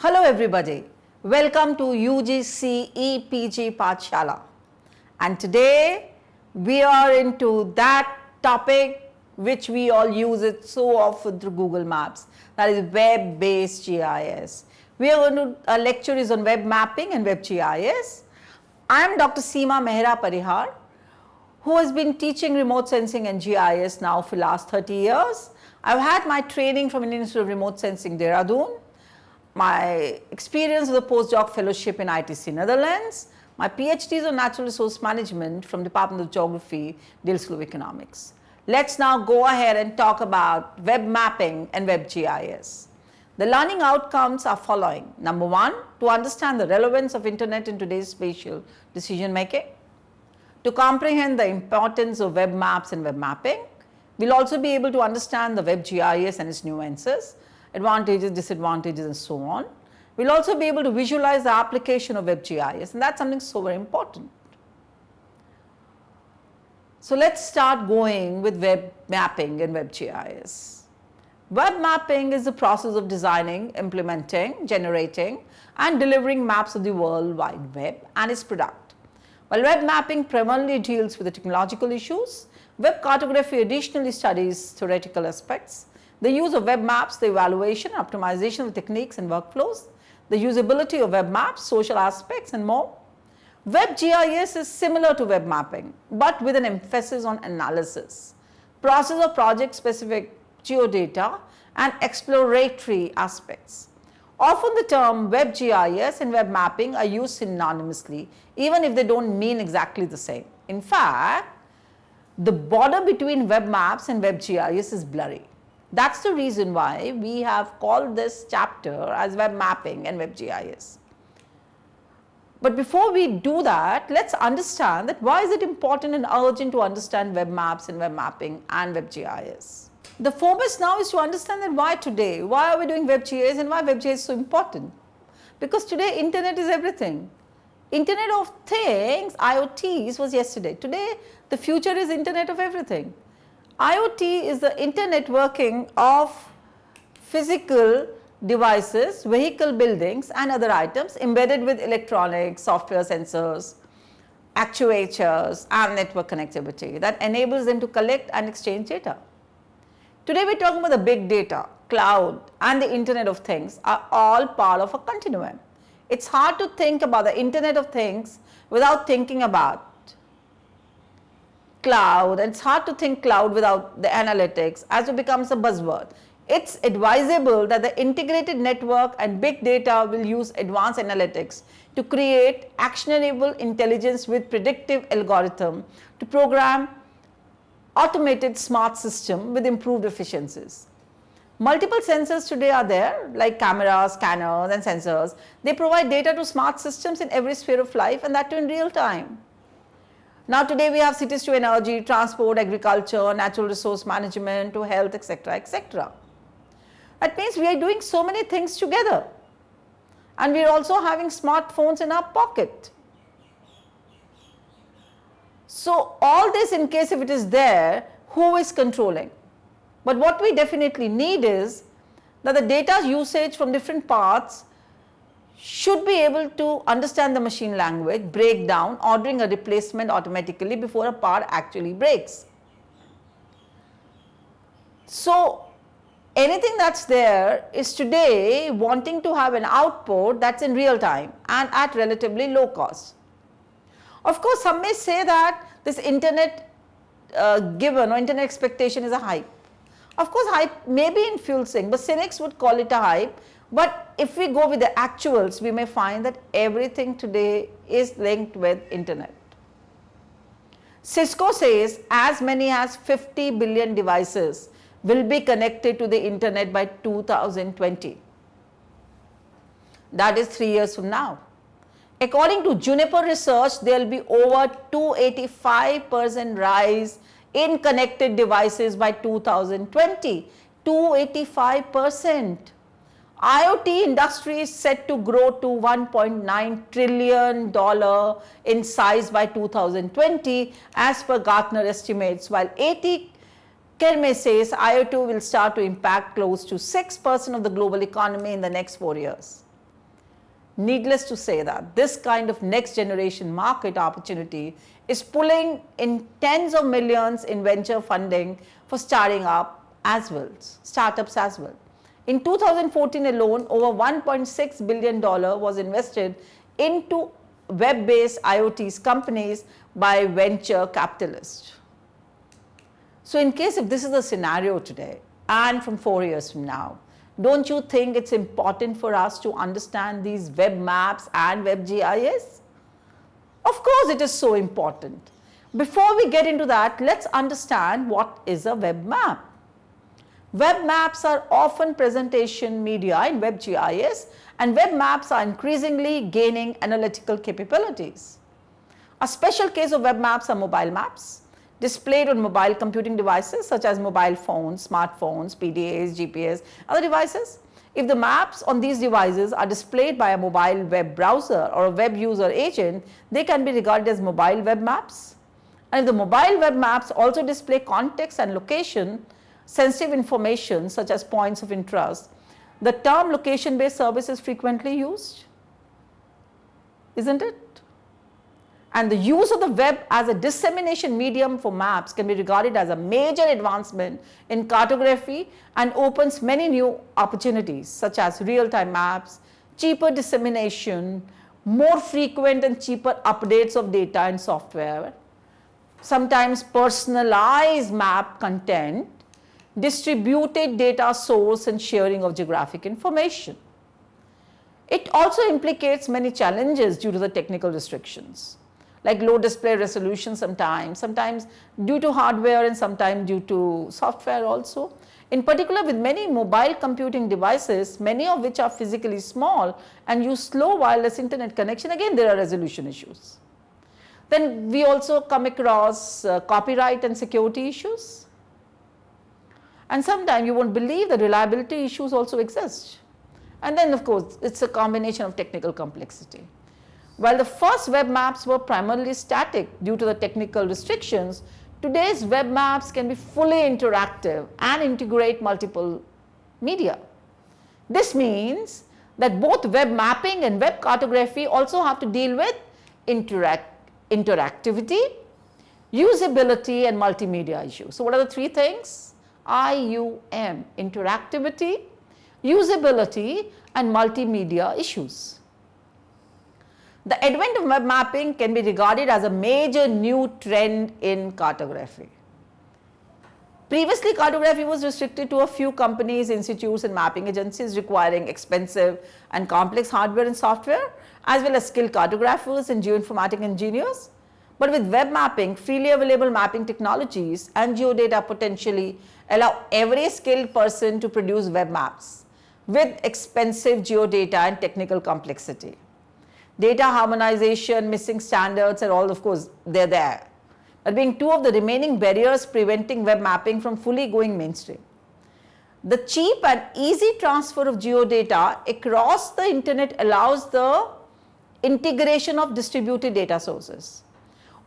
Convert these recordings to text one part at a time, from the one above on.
Hello everybody, welcome to UGC EPG Pathshala, and today we are into that topic which we all use it so often through Google Maps, that is web-based GIS. Our lecture is on web mapping and web GIS. I am Dr. Seema Mehra Parihar, who has been teaching remote sensing and GIS now for the last 30 years. I've had my training from Indian Institute of Remote Sensing, Dehradun, my experience with a postdoc fellowship in ITC Netherlands, my PhD is on natural resource management from Department of Geography, Deel School of Economics. Let's now go ahead and talk about web mapping and web GIS. The learning outcomes are following. Number one, to understand the relevance of internet in today's spatial decision making. To comprehend the importance of web maps and web mapping. We'll also be able to understand the web GIS and its nuances, advantages, disadvantages, and so on. We'll also be able to visualize the application of web GIS, and that's something so very important. So let's start going with web mapping and web GIS. Web mapping is the process of designing, implementing, generating, and delivering maps of the World Wide Web and its product. While web mapping primarily deals with the technological issues, web cartography additionally studies theoretical aspects. The use of web maps, the evaluation, optimization of techniques and workflows, the usability of web maps, social aspects, and more. Web GIS is similar to web mapping, but with an emphasis on analysis, process of project-specific geodata, and exploratory aspects. Often the term web GIS and web mapping are used synonymously, even if they don't mean exactly the same. In fact, the border between web maps and web GIS is blurry. That's the reason why we have called this chapter as web mapping and web GIS. But before we do that, let's understand that why is it important and urgent to understand web maps and web mapping and web GIS. The focus now is to understand that why today, why are we doing web GIS and why web GIS is so important. Because today internet is everything. Internet of Things, IoTs, was yesterday. Today the future is internet of everything. IoT is the internetworking of physical devices, vehicle buildings, and other items embedded with electronics, software, sensors, actuators, and network connectivity that enables them to collect and exchange data. Today we are talking about the big data, cloud, and the Internet of Things are all part of a continuum. It's hard to think about the Internet of Things without thinking about cloud, and it's hard to think cloud without the analytics as it becomes a buzzword. It's advisable that the integrated network and big data will use advanced analytics to create actionable intelligence with predictive algorithm to program automated smart system with improved efficiencies. Multiple sensors today are there, like cameras, scanners, and sensors. They provide data to smart systems in every sphere of life, and that too in real time. Now today we have cities to energy, transport, agriculture, natural resource management, to health, etc., etc. That means we are doing so many things together, and we are also having smartphones in our pocket. So all this, in case if it is there, who is controlling? But what we definitely need is that the data usage from different parts should be able to understand the machine language, break down, ordering a replacement automatically before a part actually breaks. So anything that's there is today wanting to have an output that's in real time and at relatively low cost. Of course, some may say that this internet given or internet expectation is a hype. Of course, hype may be in full swing, but cynics would call it a hype. But if we go with the actuals, we may find that everything today is linked with internet. Cisco says as many as 50 billion devices will be connected to the internet by 2020. That is 3 years from now. According to Juniper Research, there will be over 285% rise in connected devices by 2020. 285%. IoT industry is set to grow to $1.9 trillion in size by 2020 as per Gartner estimates, while AT Kerme says IoT will start to impact close to 6% of the global economy in the next 4 years. Needless to say that this kind of next generation market opportunity is pulling in tens of millions in venture funding for startups as well. In 2014 alone, over $1.6 billion was invested into web-based IoT companies by venture capitalists. So in case if this is the scenario today and from 4 years from now, don't you think it's important for us to understand these web maps and web GIS? Of course it is so important. Before we get into that, let's understand what is a web map. Web maps are often presentation media in web GIS, and web maps are increasingly gaining analytical capabilities. A special case of web maps are mobile maps displayed on mobile computing devices such as mobile phones, smartphones, PDAs, GPS, other devices. If the maps on these devices are displayed by a mobile web browser or a web user agent, they can be regarded as mobile web maps. And if the mobile web maps also display context and location sensitive information such as points of interest, the term location-based service is frequently used, isn't it? And the use of the web as a dissemination medium for maps can be regarded as a major advancement in cartography and opens many new opportunities such as real-time maps, cheaper dissemination, more frequent and cheaper updates of data and software, sometimes personalized map content, distributed data source and sharing of geographic information. It also implicates many challenges due to the technical restrictions, like low display resolution sometimes due to hardware and sometimes due to software also. In particular, with many mobile computing devices, many of which are physically small and use slow wireless internet connection, again there are resolution issues. Then we also come across copyright and security issues. And sometimes you won't believe the reliability issues also exist. And then of course, it's a combination of technical complexity. While the first web maps were primarily static due to the technical restrictions, today's web maps can be fully interactive and integrate multiple media. This means that both web mapping and web cartography also have to deal with interactivity, usability and multimedia issues. So what are the three things? IUM, interactivity, usability and multimedia issues. The advent of web mapping can be regarded as a major new trend in cartography. Previously, cartography was restricted to a few companies, institutes and mapping agencies requiring expensive and complex hardware and software, as well as skilled cartographers and geoinformatic engineers. But with web mapping, freely available mapping technologies and geodata potentially allow every skilled person to produce web maps with expensive geodata and technical complexity. Data harmonization, missing standards are all of course they're there, but being two of the remaining barriers preventing web mapping from fully going mainstream. The cheap and easy transfer of geodata across the internet allows the integration of distributed data sources,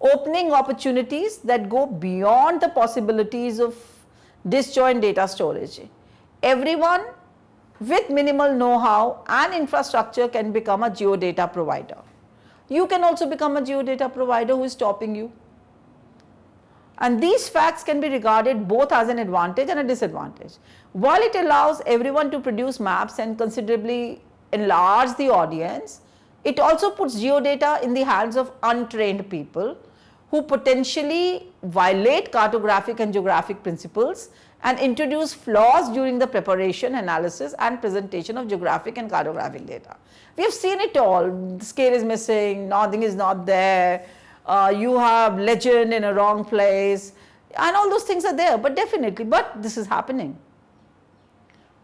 opening opportunities that go beyond the possibilities of disjoint data storage. Everyone with minimal know-how and infrastructure can become a geodata provider. You can also become a geodata provider. Who is stopping you? And these facts can be regarded both as an advantage and a disadvantage. While it allows everyone to produce maps and considerably enlarge the audience, it also puts geodata in the hands of untrained people who potentially violate cartographic and geographic principles and introduce flaws during the preparation, analysis and presentation of geographic and cartographic data. We have seen it all. The scale is missing, nothing is not there, you have legend in a wrong place and all those things are there, but this is happening,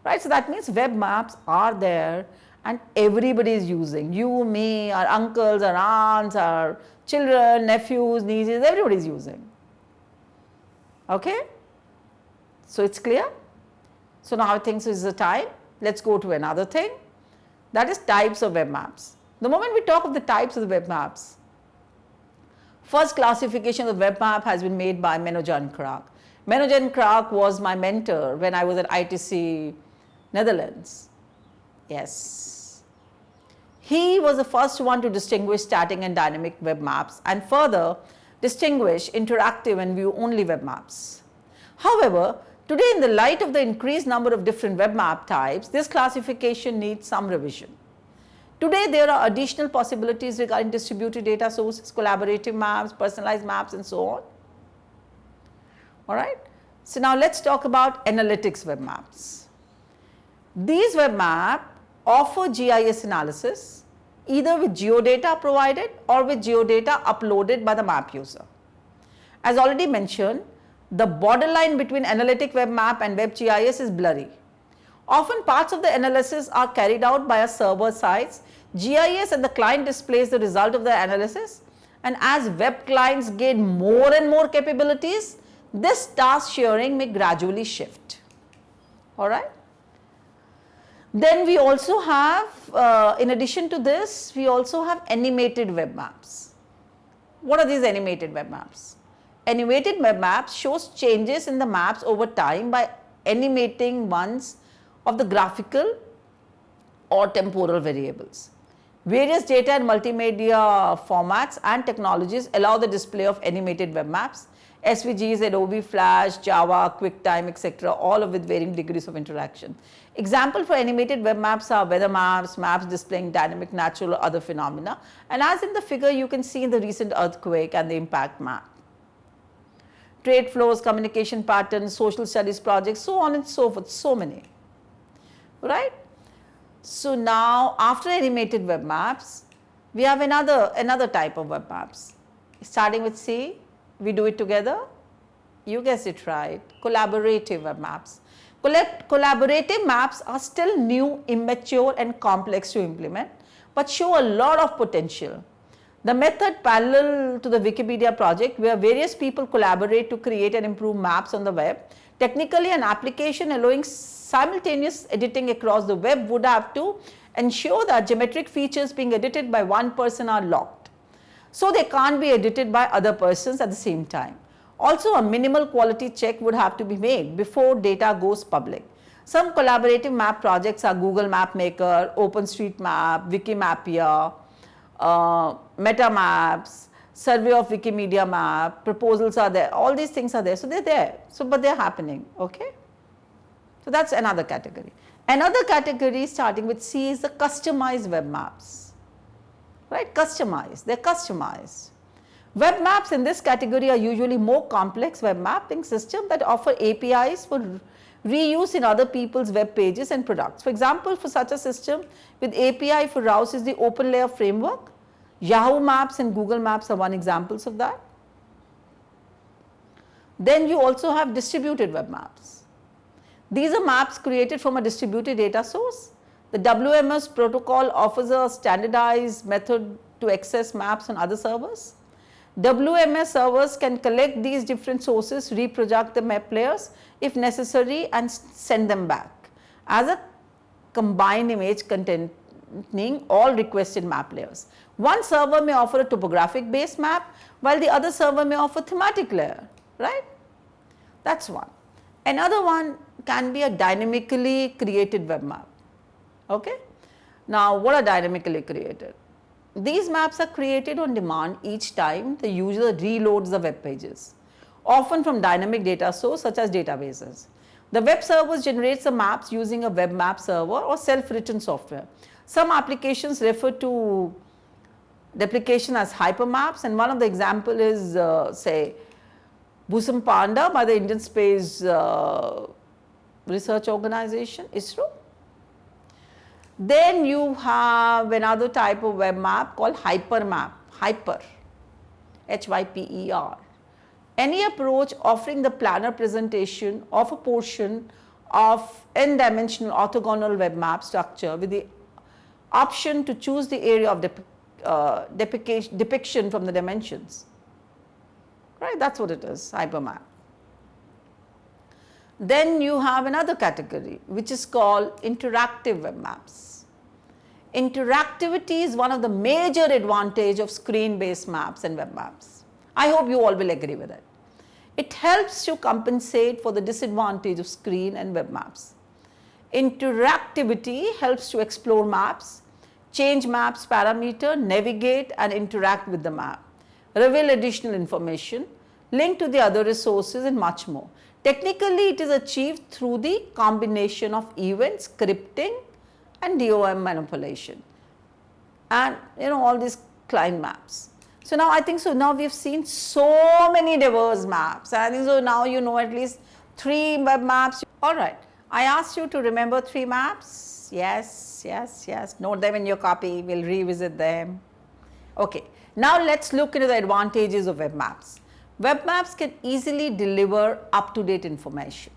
right? So that means web maps are there and everybody is using. You, me, our uncles, our aunts, our children, nephews, nieces, everybody is using. Okay? So it's clear? So now I think is the time. Let's go to another thing, that is types of web maps. The moment we talk of the types of the web maps, first classification of the web map has been made by Menno Krag. Menno Krag was my mentor when I was at ITC Netherlands. Yes. He was the first one to distinguish static and dynamic web maps and further distinguish interactive and view-only web maps. However, today in the light of the increased number of different web map types, this classification needs some revision. Today there are additional possibilities regarding distributed data sources, collaborative maps, personalized maps and so on. Alright. So now let's talk about analytics web maps. These web maps offer GIS analysis either with geodata provided or with geodata uploaded by the map user. As already mentioned, the borderline between analytic web map and web GIS is blurry. Often parts of the analysis are carried out by a server side GIS and the client displays the result of the analysis, and as web clients gain more and more capabilities, this task sharing may gradually shift. Alright. Then we also have, in addition to this, we also have animated web maps. What are these animated web maps? Animated web maps shows changes in the maps over time by animating ones of the graphical or temporal variables. Various data and multimedia formats and technologies allow the display of animated web maps. SVGs, Adobe Flash, Java, QuickTime, etc., all with varying degrees of interaction. Example for animated web maps are weather maps, maps displaying dynamic, natural or other phenomena, and as in the figure you can see in the recent earthquake and the impact map. Trade flows, communication patterns, social studies projects, so on and so forth, so many. Right? So now after animated web maps, we have another type of web maps. Starting with C, we do it together. You guessed it right, collaborative web maps. Collaborative maps are still new, immature and complex to implement, but show a lot of potential. The method parallel to the Wikipedia project where various people collaborate to create and improve maps on the web. Technically, an application allowing simultaneous editing across the web would have to ensure that geometric features being edited by one person are locked, so they can't be edited by other persons at the same time. Also, a minimal quality check would have to be made before data goes public. Some collaborative map projects are Google Map Maker, OpenStreetMap, Wikimapia, MetaMaps, Survey of Wikimedia Map, proposals are there, all these things are there, so they're there, but they're happening, okay. So that's another category. Another category starting with C is the customized web maps, right, customized, they're customized. Web maps in this category are usually more complex web mapping systems that offer APIs for reuse in other people's web pages and products. For example, for such a system with API for Rouse is the Open Layer framework. Yahoo Maps and Google Maps are one examples of that. Then you also have distributed web maps. These are maps created from a distributed data source. The WMS protocol offers a standardized method to access maps on other servers. WMS servers can collect these different sources, reproject the map layers if necessary and send them back as a combined image containing all requested map layers. One server may offer a topographic based map while the other server may offer thematic layer, right? That's one. Another one can be a dynamically created web map, okay. Now what are dynamically created? These maps are created on demand each time the user reloads the web pages, often from dynamic data source such as databases. The web servers generates the maps using a web map server or self-written software. Some applications refer to replication as hypermaps, and one of the example is say Busam Panda by the Indian Space Research Organization, ISRO. Then you have another type of web map called hypermap, hyper, H-Y-P-E-R. Any approach offering the planar presentation of a portion of n-dimensional orthogonal web map structure with the option to choose the area of depiction from the dimensions, right? That's what it is, hypermap. Then you have another category which is called interactive web maps. Interactivity is one of the major advantages of screen-based maps and web maps. I hope you all will agree with it. It helps to compensate for the disadvantage of screen and web maps. Interactivity helps to explore maps, change maps parameter, navigate and interact with the map, reveal additional information, link to the other resources and much more. Technically, it is achieved through the combination of event scripting and DOM manipulation and all these client maps. So now I think now we have seen so many diverse maps, and I think so now you know at least 3 web maps. Alright, I asked you to remember 3 maps. Yes, note them in your copy, we'll revisit them. Okay, now let's look into the advantages of web maps. Web maps can easily deliver up-to-date information,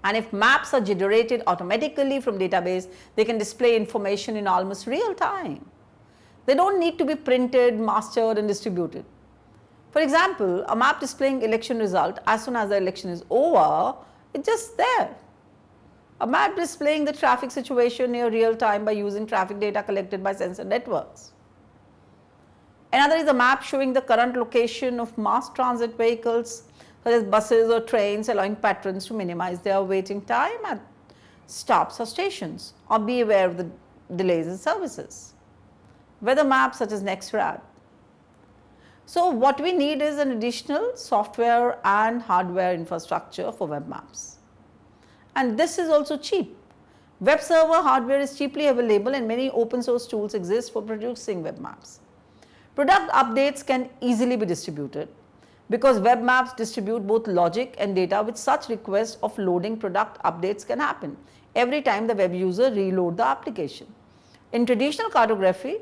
and if maps are generated automatically from database, they can display information in almost real time. They don't need to be printed, mastered and distributed. For example, a map displaying election result as soon as the election is over, it's just there. A map displaying the traffic situation near real time by using traffic data collected by sensor networks. Another is a map showing the current location of mass transit vehicles such as buses or trains, allowing patrons to minimize their waiting time at stops or stations or be aware of the delays in services. Weather maps such as NextRad. So what we need is an additional software and hardware infrastructure for web maps. And this is also cheap. Web server hardware is cheaply available and many open source tools exist for producing web maps. Product updates can easily be distributed because web maps distribute both logic and data. With such requests of loading, product updates can happen every time the web user reload the application. In traditional cartography,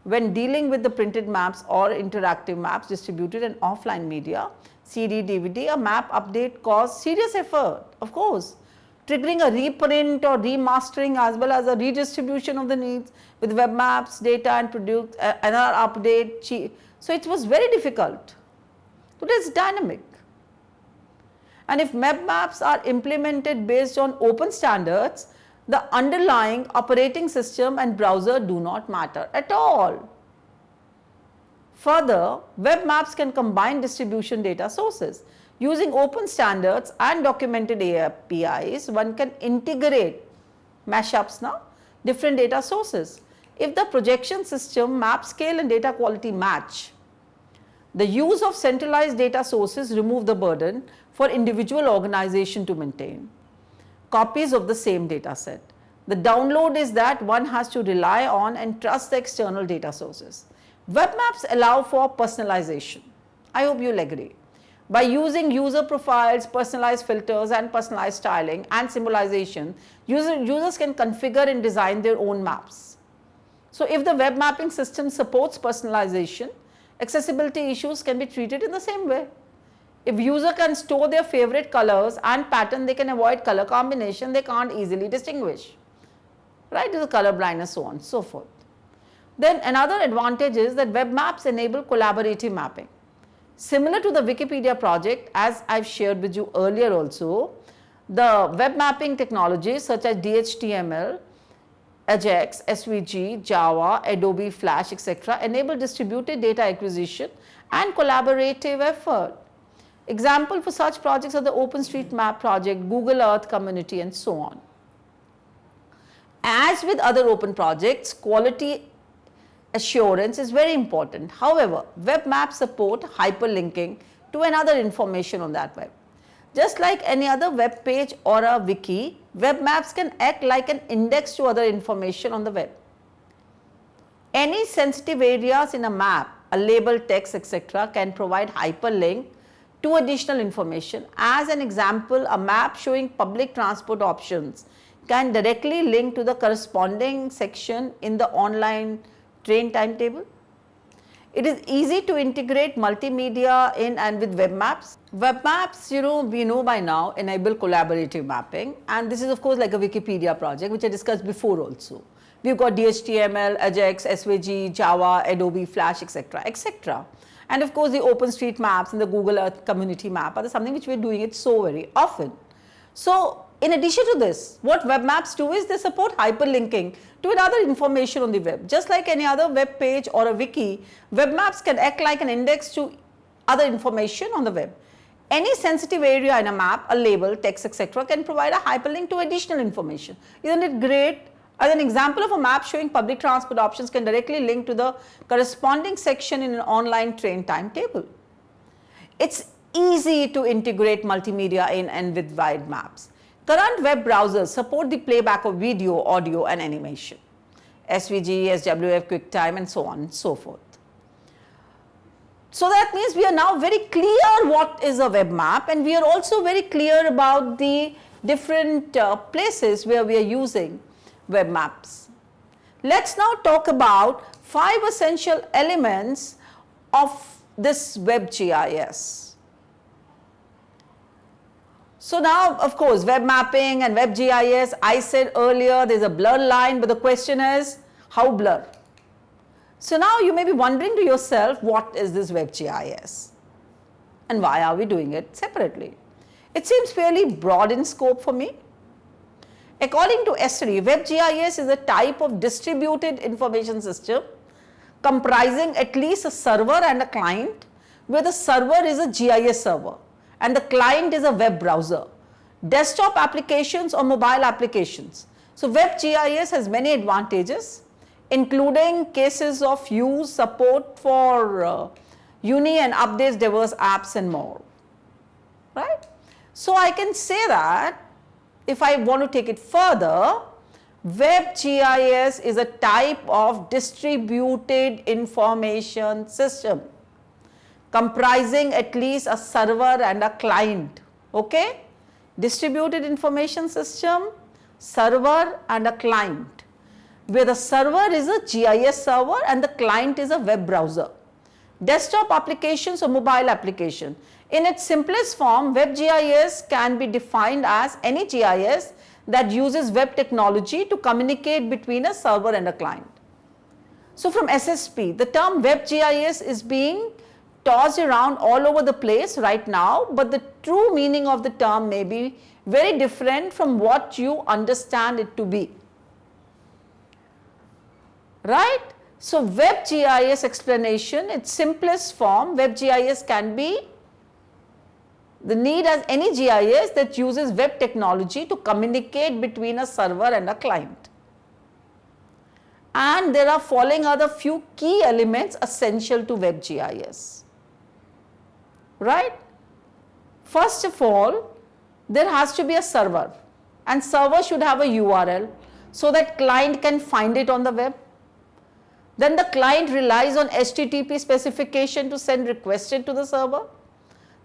when dealing with the printed maps or interactive maps distributed in offline media, CD, DVD, a map update costs serious effort, of course, triggering a reprint or remastering as well as a redistribution of the needs. With web maps, data and produce another update. So it was very difficult. Today it's dynamic. And if web maps are implemented based on open standards, the underlying operating system and browser do not matter at all. Further, web maps can combine distribution data sources. Using open standards and documented APIs, one can integrate mashups now, different data sources. If the projection system, map scale and data quality match, the use of centralized data sources remove the burden for individual organization to maintain copies of the same data set. The download is that one has to rely on and trust the external data sources. Web maps allow for personalization. I hope you'll agree. By using user profiles, personalized filters and personalized styling and symbolization, users can configure and design their own maps. So if the web mapping system supports personalization, accessibility issues can be treated in the same way. If user can store their favorite colors and pattern, they can avoid color combination they can't easily distinguish. Right, the color blindness, so on and so forth. Then another advantage is that web maps enable collaborative mapping. Similar to the Wikipedia project, as I've shared with you earlier also, the web mapping technologies such as DHTML, Ajax, SVG, Java, Adobe Flash, etc. enable distributed data acquisition and collaborative effort. Example for such projects are the OpenStreetMap project, Google Earth community and so on. As with other open projects, quality assurance is very important. However, web maps support hyperlinking to another information on that web. Just like any other web page or a wiki, web maps can act like an index to other information on the web. Any sensitive areas in a map, a label, text, etc. can provide hyperlink to additional information. As an example, a map showing public transport options can directly link to the corresponding section in the online train timetable. It is easy to integrate multimedia in and with web maps. Web maps, we know by now, enable collaborative mapping, and this is of course like a Wikipedia project which I discussed before also. We've got DHTML, Ajax, SVG, Java, Adobe Flash, etc., etc. And of course the OpenStreetMaps and the Google Earth community map are something which we're doing it so very often. So in addition to this, what web maps do is they support hyperlinking to another information on the web. Just like any other web page or a wiki, web maps can act like an index to other information on the web. Any sensitive area in a map, a label, text, etc. can provide a hyperlink to additional information. Isn't it great? As an example of a map showing public transport options can directly link to the corresponding section in an online train timetable. It's easy to integrate multimedia in and with wide maps. Current web browsers support the playback of video, audio and animation, SVG, SWF, QuickTime and so on and so forth. So that means we are now very clear what is a web map, and we are also very clear about the different places where we are using web maps. Let's now talk about 5 essential elements of this web GIS. So now, of course, web mapping and web GIS, I said earlier there's a blur line, but the question is how blur? So now you may be wondering to yourself, what is this web GIS and why are we doing it separately? It seems fairly broad in scope for me. According to ESRI, web GIS is a type of distributed information system comprising at least a server and a client, where the server is a GIS server and the client is a web browser, desktop applications or mobile applications. So web GIS has many advantages, including cases of use, support for uni and updates diverse apps and more, right? So I can say that if I want to take it further, web GIS is a type of distributed information system comprising at least a server and a client, okay? Distributed information system, server and a client, where the server is a GIS server and the client is a web browser. Desktop applications or mobile application. In its simplest form, web GIS can be defined as any GIS that uses web technology to communicate between a server and a client. So from SSP, the term web GIS is being tossed around all over the place right now, but the true meaning of the term may be very different from what you understand it to be. Right? So web GIS explanation, its simplest form, web GIS can be the need as any GIS that uses web technology to communicate between a server and a client. And there are following other few key elements essential to web GIS. Right? First of all, there has to be a server, and server should have a URL so that client can find it on the web. Then the client relies on HTTP specification to send requested to the server.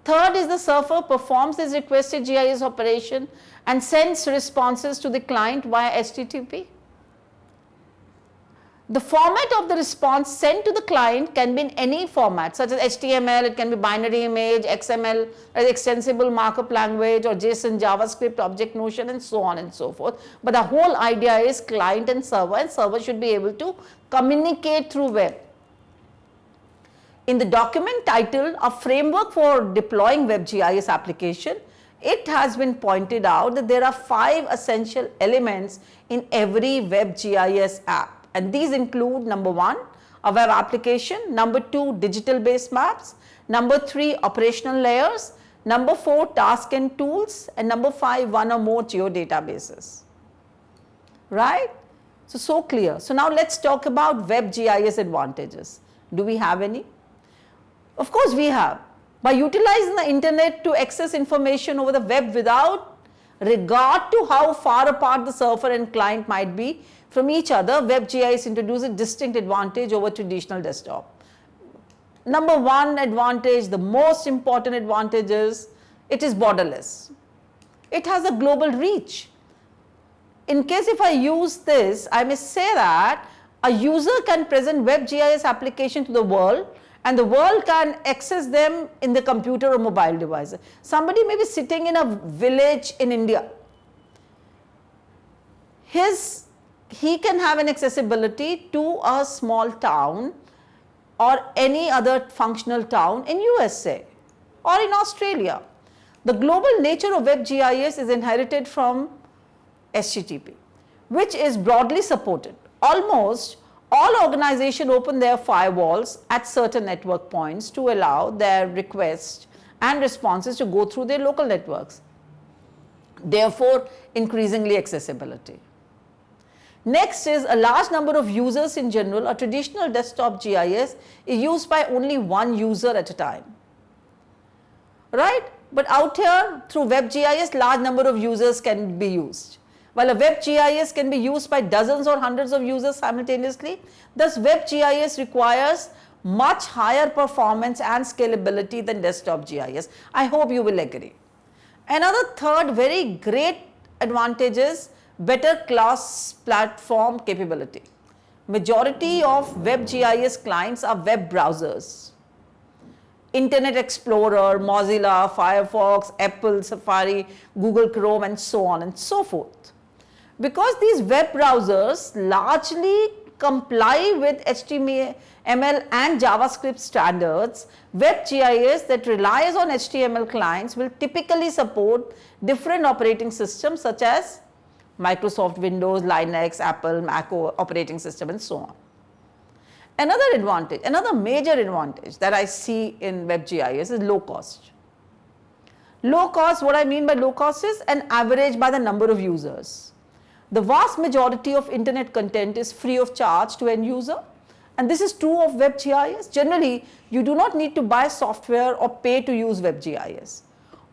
Third is the server performs this requested GIS operation and sends responses to the client via HTTP. The format of the response sent to the client can be in any format, such as HTML, it can be binary image, XML, extensible markup language, or JSON, JavaScript, Object Notion, and so on and so forth. But the whole idea is client and server should be able to communicate through web. In the document titled A Framework for Deploying Web GIS Application, it has been pointed out that there are 5 essential elements in every web GIS app. And these include number 1, a web application, number 2, digital based maps, number 3, operational layers, number 4, task and tools, and number 5, 1 or more geodatabases. Right? So clear. So now let's talk about web GIS advantages. Do we have any? Of course we have. By utilizing the internet to access information over the web without regard to how far apart the server and client might be from each other, web GIS introduces a distinct advantage over traditional desktop. Number 1 advantage, the most important advantage is it is borderless. It has a global reach. In case if I use this, I may say that a user can present web GIS application to the world, and the world can access them in the computer or mobile device. Somebody may be sitting in a village in India. He can have an accessibility to a small town or any other functional town in USA or in Australia. The global nature of web GIS is inherited from HTTP, which is broadly supported. Almost all organizations open their firewalls at certain network points to allow their requests and responses to go through their local networks, therefore increasingly accessibility. Next is a large number of users in general. A traditional desktop GIS is used by only one user at a time, right? But out here through Web GIS, large number of users can be used. While a Web GIS can be used by dozens or hundreds of users simultaneously, thus Web GIS requires much higher performance and scalability than desktop GIS. I hope you will agree. Another third very great advantage is better class platform capability. Majority of Web GIS clients are web browsers. Internet Explorer, Mozilla, Firefox, Apple, Safari, Google Chrome and so on and so forth. Because these web browsers largely comply with HTML and JavaScript standards, WebGIS that relies on HTML clients will typically support different operating systems such as Microsoft Windows, Linux, Apple, Mac operating system and so on. Another advantage, another major advantage that I see in WebGIS is low cost. Low cost, what I mean by low cost is an average by the number of users. The vast majority of internet content is free of charge to end user, and this is true of WebGIS. Generally, you do not need to buy software or pay to use WebGIS.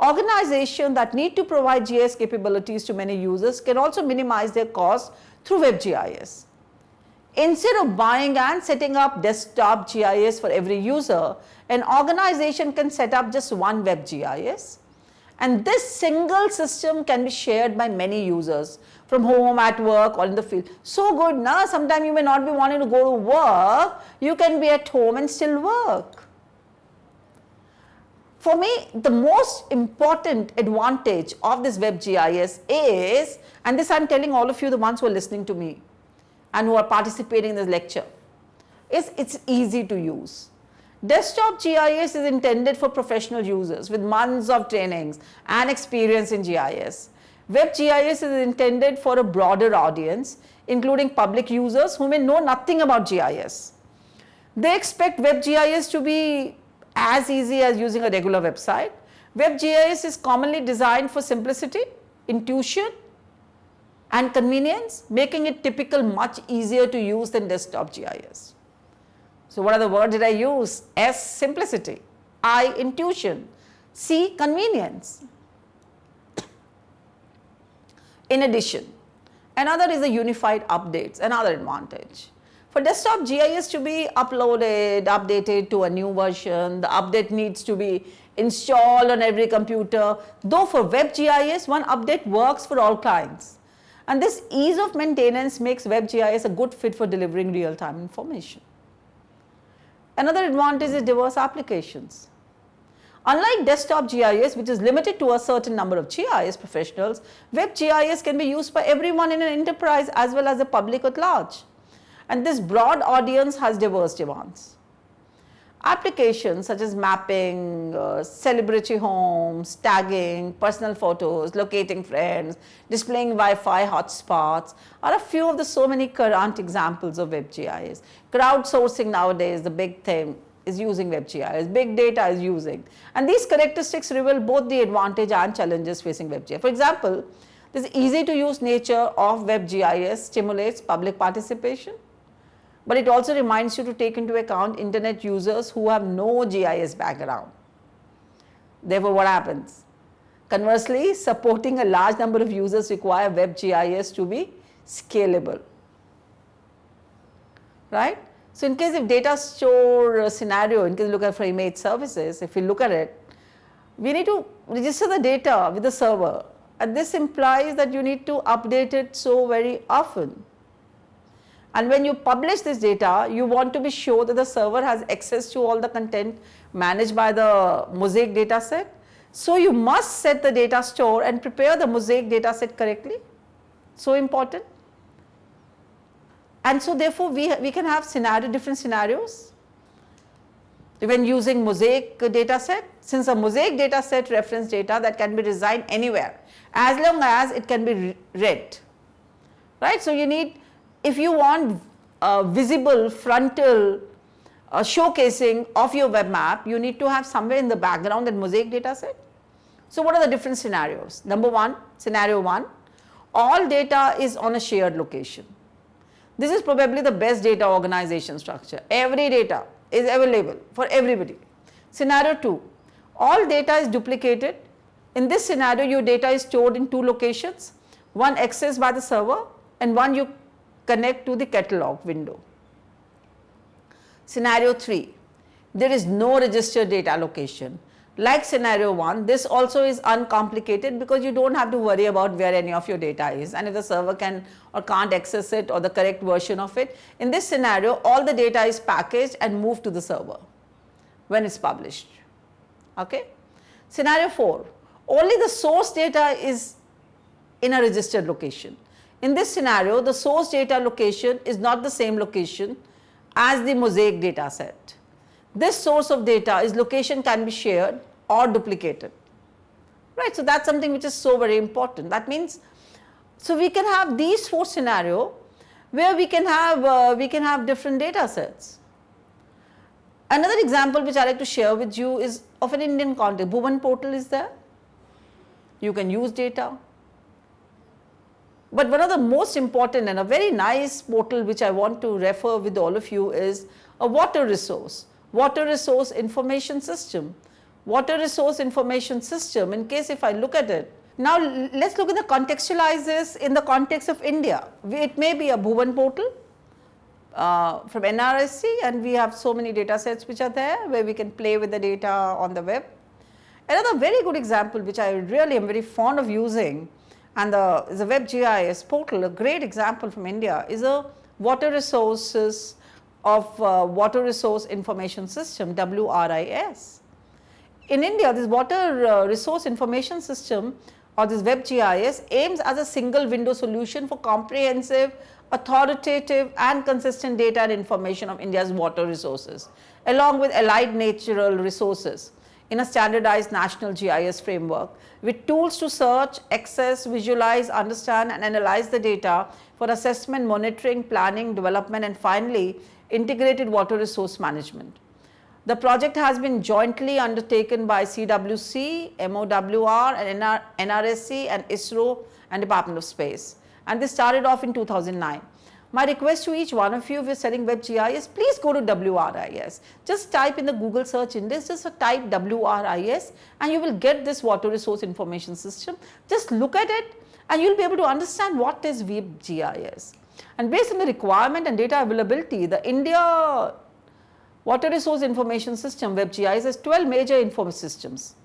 Organizations that need to provide GIS capabilities to many users can also minimize their costs through WebGIS. Instead of buying and setting up desktop GIS for every user, an organization can set up just one WebGIS. And this single system can be shared by many users from home, at work or in the field. So good, now sometimes you may not be wanting to go to work, you can be at home and still work. For me, the most important advantage of this WebGIS is, and this I am telling all of you, the ones who are listening to me and who are participating in this lecture, is it's easy to use. Desktop GIS is intended for professional users with months of trainings and experience in GIS. WebGIS is intended for a broader audience, including public users who may know nothing about GIS. They expect WebGIS to be as easy as using a regular website. WebGIS is commonly designed for simplicity, intuition, and convenience, making it typical much easier to use than desktop GIS. So what are the words that I use? S, simplicity. I, intuition. C, convenience. In addition, another is the unified updates, another advantage. For desktop GIS to be updated to a new version, the update needs to be installed on every computer. Though for WebGIS, one update works for all clients. And this ease of maintenance makes WebGIS a good fit for delivering real-time information. Another advantage is diverse applications. Unlike desktop GIS, which is limited to a certain number of GIS professionals, WebGIS can be used by everyone in an enterprise as well as the public at large. And this broad audience has diverse demands. Applications such as mapping, celebrity homes, tagging, personal photos, locating friends, displaying Wi-Fi hotspots are a few of the so many current examples of WebGIS. Crowdsourcing nowadays, the big thing, is using WebGIS. Big data is using. And these characteristics reveal both the advantage and challenges facing WebGIS. For example, this easy to use nature of WebGIS stimulates public participation. But it also reminds you to take into account internet users who have no GIS background. Therefore, what happens? Conversely, supporting a large number of users require WebGIS to be scalable, right? So, in case if data store scenario, in case you look at for image services, if we look at it, we need to register the data with the server, and this implies that you need to update it so very often. And when you publish this data, you want to be sure that the server has access to all the content managed by the Mosaic dataset. So you must set the data store and prepare the Mosaic dataset correctly. So important. And so therefore, we can have different scenarios when using Mosaic dataset, since a Mosaic dataset reference data that can be designed anywhere as long as it can be read, right? So you need, if you want visible frontal showcasing of your web map, you need to have somewhere in the background that Mosaic dataset. So what are the different scenarios? Number one, scenario one, all data is on a shared location. This is probably the best data organization structure. Every data is available for everybody. Scenario 2, all data is duplicated. In this scenario, your data is stored in two locations, one accessed by the server and one you connect to the catalog window. Scenario 3, there is no registered data allocation. Like scenario 1, this also is uncomplicated because you don't have to worry about where any of your data is and if the server can or can't access it or the correct version of it. In this scenario, all the data is packaged and moved to the server when it's published. Okay? Scenario 4, only the source data is in a registered location. In this scenario, the source data location is not the same location as the mosaic data set. This source of data is location can be shared or duplicated, right? So that's something which is so very important. That means, so we can have these four scenarios where we can have different data sets. Another example which I like to share with you is of an Indian context. Bhuvan portal is there. You can use data. But one of the most important and a very nice portal which I want to refer with all of you is a water resource information system. Water resource information system, in case if I look at it. Now let's look at the contextualize this in the context of India. It may be a Bhuvan portal from NRSC, and we have so many data sets which are there where we can play with the data on the web. Another very good example which I really am very fond of using and is a Web GIS portal, a great example from India, is a water resources of water resource information system, WRIS. In India, this water resource information system or this Web GIS aims as a single window solution for comprehensive, authoritative and consistent data and information of India's water resources along with allied natural resources in a standardized national GIS framework with tools to search, access, visualize, understand and analyze the data for assessment, monitoring, planning, development and finally integrated water resource management. The project has been jointly undertaken by CWC, MOWR and NRSC and ISRO and Department of Space, and this started off in 2009. My request to each one of you, if you're studying Web GIS, please go to WRIS. Just type in the Google search index, just type WRIS and you will get this water resource information system. Just look at it and you'll be able to understand what is Web GIS. And based on the requirement and data availability, the India Water Resource Information System, Web GIS, has 12 major info systems,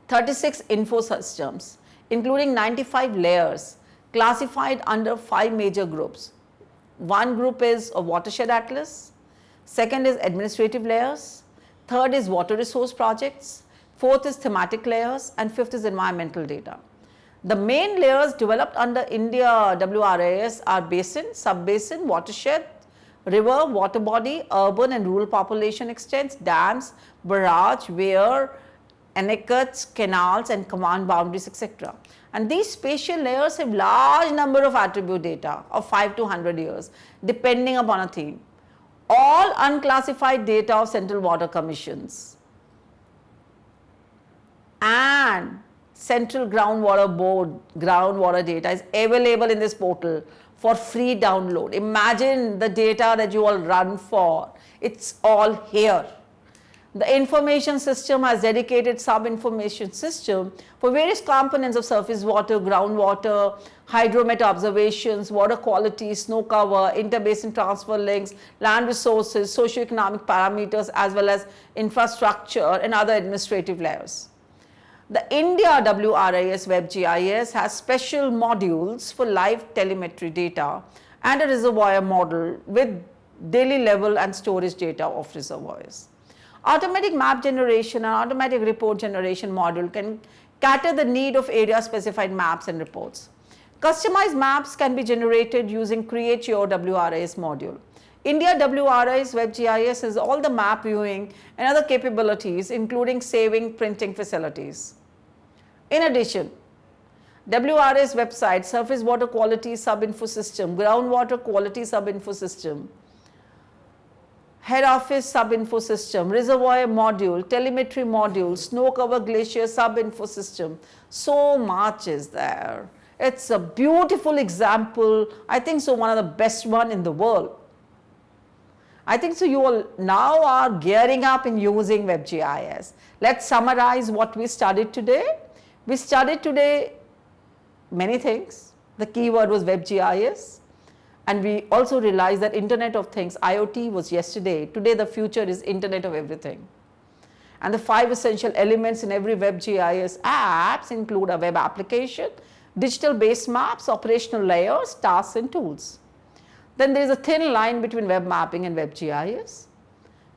36 info systems, including 95 layers, classified under 5 major groups. One group is a watershed atlas, second is administrative layers, third is water resource projects, fourth is thematic layers, and fifth is environmental data. The main layers developed under India WRIS are basin, sub-basin, watershed, river, water body, urban and rural population extents, dams, barrage, weir, aqueducts, canals and command boundaries, etc. And these spatial layers have large number of attribute data of 5 to 100 years depending upon a theme. All unclassified data of Central Water Commissions and Central Groundwater Board groundwater data is available in this portal for free download. Imagine the data that you all run for. It's all here. The information system has dedicated sub-information system for various components of surface water, groundwater, hydrometer observations, water quality, snow cover, interbasin transfer links, land resources, socioeconomic parameters as well as infrastructure and other administrative layers. The India WRIS Web GIS has special modules for live telemetry data and a reservoir model with daily level and storage data of reservoirs. Automatic map generation and automatic report generation module can cater the need of area specified maps and reports. Customized maps can be generated using Create Your WRIS module. India WRIS Web GIS has all the map viewing and other capabilities including saving, printing facilities. In addition, WRIS website, surface water quality sub-info system, groundwater quality sub-info system, head office sub-info system, reservoir module, telemetry module, snow cover glacier sub-info system, so much is there. It's a beautiful example. I think so, one of the best one in the world. I think so you all now are gearing up in using WebGIS. Let's summarize what we studied today. We studied today many things. The keyword was WebGIS, and we also realized that Internet of Things, IoT, was yesterday. Today the future is Internet of Everything. And the 5 essential elements in every WebGIS apps include a web application, digital base maps, operational layers, tasks and tools. Then there is a thin line between web mapping and WebGIS.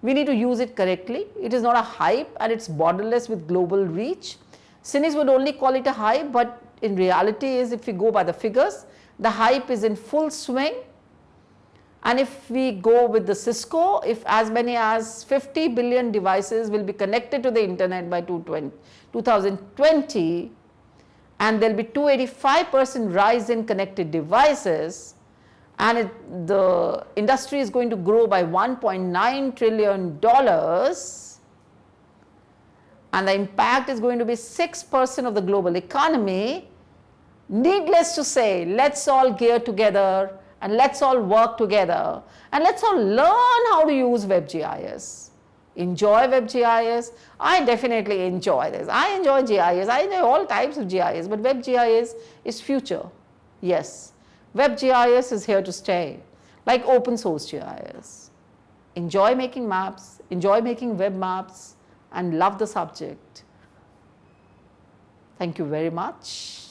We need to use it correctly. It is not a hype and it's borderless with global reach. Cynics would only call it a hype, but in reality is, if we go by the figures, the hype is in full swing. And if we go with the Cisco, if as many as 50 billion devices will be connected to the internet by 2020, and there will be 285% rise in connected devices, and the industry is going to grow by $1.9 trillion, and the impact is going to be 6% of the global economy. Needless to say, let's all gear together and let's all work together and let's all learn how to use WebGIS. Enjoy WebGIS. I definitely enjoy this. I enjoy GIS. I enjoy all types of GIS, but WebGIS is future. Yes, WebGIS is here to stay, like open source GIS. Enjoy making maps, enjoy making web maps, and love the subject. Thank you very much.